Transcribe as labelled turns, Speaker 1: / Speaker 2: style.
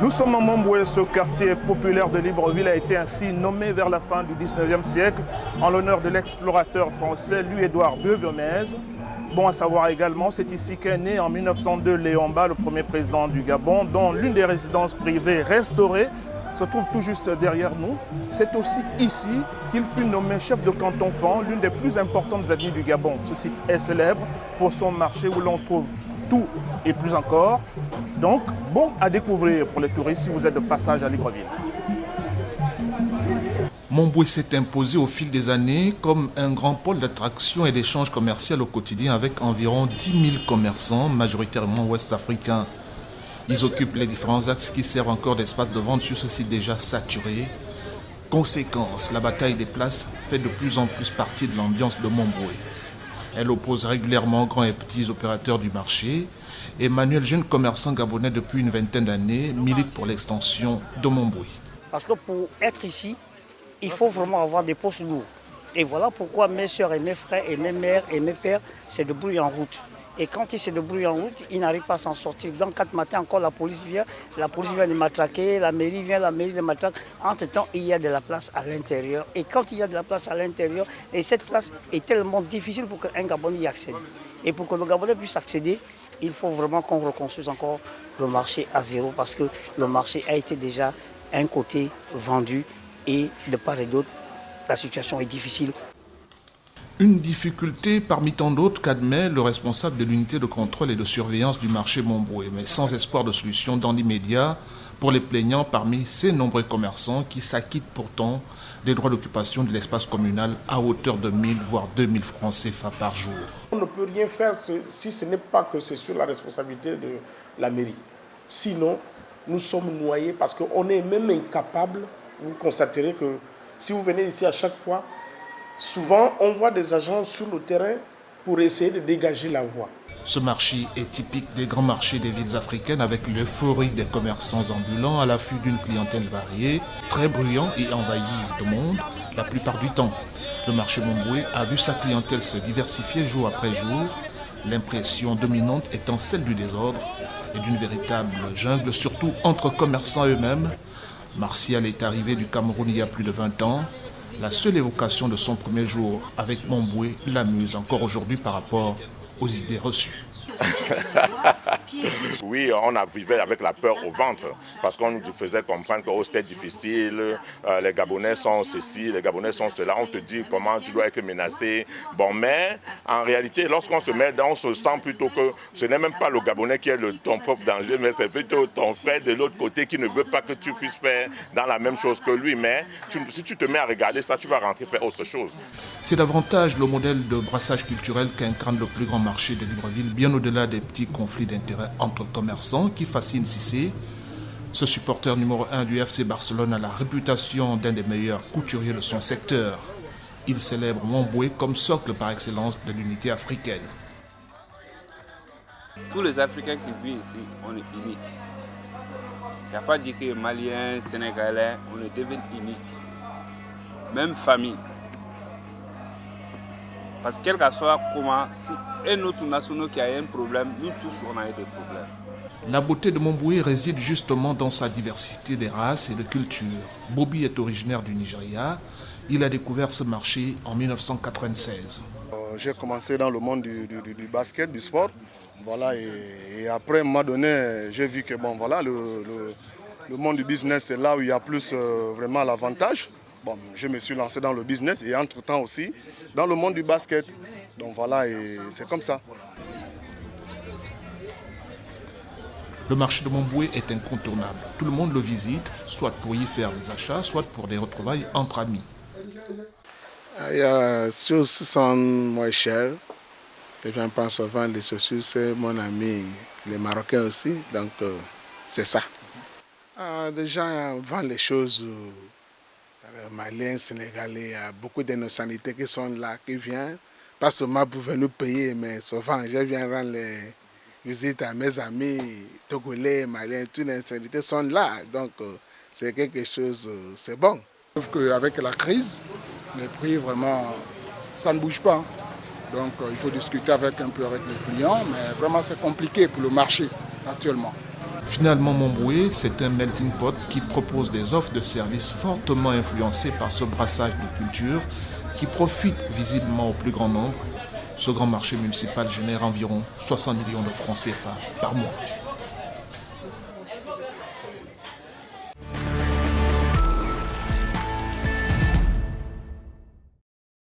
Speaker 1: Nous sommes à Momboué, ce quartier populaire de Libreville a été ainsi nommé vers la fin du 19e siècle en l'honneur de l'explorateur français Louis-Édouard Beuve-Mez. Bon à savoir également, c'est ici qu'est né en 1902 Léon Mba, le premier président du Gabon, dont l'une des résidences privées restaurées se trouve tout juste derrière nous. C'est aussi ici qu'il fut nommé chef de canton Fan, l'une des plus importantes avenues du Gabon. Ce site est célèbre pour son marché où l'on trouve tout et plus encore. Donc, bon à découvrir pour les touristes si vous êtes de passage à Libreville.
Speaker 2: Momboué s'est imposé au fil des années comme un grand pôle d'attraction et d'échange commercial au quotidien avec environ 10 000 commerçants, majoritairement ouest-africains. Ils occupent les différents axes qui servent encore d'espace de vente sur ce site déjà saturé. Conséquence, la bataille des places fait de plus en plus partie de l'ambiance de Momboué. Elle oppose régulièrement grands et petits opérateurs du marché. Emmanuel, jeune commerçant gabonais depuis une vingtaine d'années, milite pour l'extension de Momboué.
Speaker 3: Parce que pour être ici, il faut vraiment avoir des postes lourds. Et voilà pourquoi mes soeurs et mes frères et mes mères et mes pères se débrouillent en route. Et quand ils se débrouillent en route, ils n'arrivent pas à s'en sortir. Donc 4 matins encore, la police vient de matraquer, la mairie vient, la mairie de matraque. Entre-temps, il y a de la place à l'intérieur. Et quand il y a de la place à l'intérieur, et cette place est tellement difficile pour qu'un Gabonais y accède. Et pour que le Gabonais puisse accéder, il faut vraiment qu'on reconstruise encore le marché à zéro parce que le marché a été déjà un côté vendu et de part et d'autre, la situation est difficile.
Speaker 2: Une difficulté parmi tant d'autres qu'admet le responsable de l'unité de contrôle et de surveillance du marché Momboué, mais sans espoir de solution dans l'immédiat pour les plaignants parmi ces nombreux commerçants qui s'acquittent pourtant des droits d'occupation de l'espace communal à hauteur de 1000 voire 2000 francs CFA par jour.
Speaker 4: On ne peut rien faire si ce n'est pas que c'est sur la responsabilité de la mairie. Sinon, nous sommes noyés parce qu'on est même incapable. Vous constaterez que si vous venez ici à chaque fois, souvent, on voit des agents sur le terrain pour essayer de dégager la voie.
Speaker 2: Ce marché est typique des grands marchés des villes africaines avec l'euphorie des commerçants ambulants à l'affût d'une clientèle variée, très bruyant et envahi de monde la plupart du temps. Le marché Momboué a vu sa clientèle se diversifier jour après jour, l'impression dominante étant celle du désordre et d'une véritable jungle, surtout entre commerçants eux-mêmes. Martial est arrivé du Cameroun il y a plus de 20 ans. La seule évocation de son premier jour avec Momboué l'amuse encore aujourd'hui par rapport aux idées reçues.
Speaker 5: Oui, on a vécu avec la peur au ventre parce qu'on nous faisait comprendre que c'était difficile, les Gabonais sont ceci, les Gabonais sont cela, on te dit comment tu dois être menacé. Bon, mais en réalité, lorsqu'on se met dedans, on se sent plutôt que ce n'est même pas le Gabonais qui est ton propre danger, mais c'est plutôt ton frère de l'autre côté qui ne veut pas que tu puisses faire dans la même chose que lui. Mais si tu te mets à regarder ça, tu vas rentrer faire autre chose.
Speaker 2: C'est davantage le modèle de brassage culturel qu'incarne le plus grand marché de Libreville, bien au-delà des petits conflits d'intérêts entre commerçants qui fascinent Cissé. Ce supporter numéro 1 du FC Barcelone a la réputation d'un des meilleurs couturiers de son secteur. Il célèbre Momboué comme socle par excellence de l'unité africaine.
Speaker 6: Tous les Africains qui vivent ici, on est uniques. Il n'y a pas de dire que Maliens, Sénégalais, on est devenu uniques. Même famille. Parce que quel que soit comment, si un autre national qui a un problème, nous tous on a eu des problèmes.
Speaker 2: La beauté de Momboué réside justement dans sa diversité des races et de cultures. Bobby est originaire du Nigeria. Il a découvert ce marché en 1996.
Speaker 7: J'ai commencé dans le monde du basket, du sport. Voilà, et après, à un moment donné, j'ai vu que bon, voilà, le monde du business, c'est là où il y a plus vraiment l'avantage. Bon, je me suis lancé dans le business et entre-temps aussi dans le monde du basket. Donc voilà, et c'est comme ça.
Speaker 2: Le marché de Momboué est incontournable. Tout le monde le visite, soit pour y faire des achats, soit pour des retrouvailles entre amis.
Speaker 8: Il y a des choses qui sont moins chères. Les gens pensent souvent les chaussures, c'est mon ami, les Marocains aussi, donc c'est ça. Des gens vendent les choses. Maliens, Sénégalais, il y a beaucoup de nationalités qui sont là, qui viennent, pas seulement pour venir payer, mais souvent je viens rendre les visites à mes amis togolais, maliens, toutes les nationalités sont là, donc c'est quelque chose, c'est bon.
Speaker 9: Je trouve qu'avec la crise, les prix vraiment, ça ne bouge pas. Donc il faut discuter un peu avec les clients, mais vraiment c'est compliqué pour le marché actuellement.
Speaker 2: Finalement, Momboué, c'est un melting pot qui propose des offres de services fortement influencées par ce brassage de cultures qui profite visiblement au plus grand nombre. Ce grand marché municipal génère environ 60 millions de francs CFA par mois.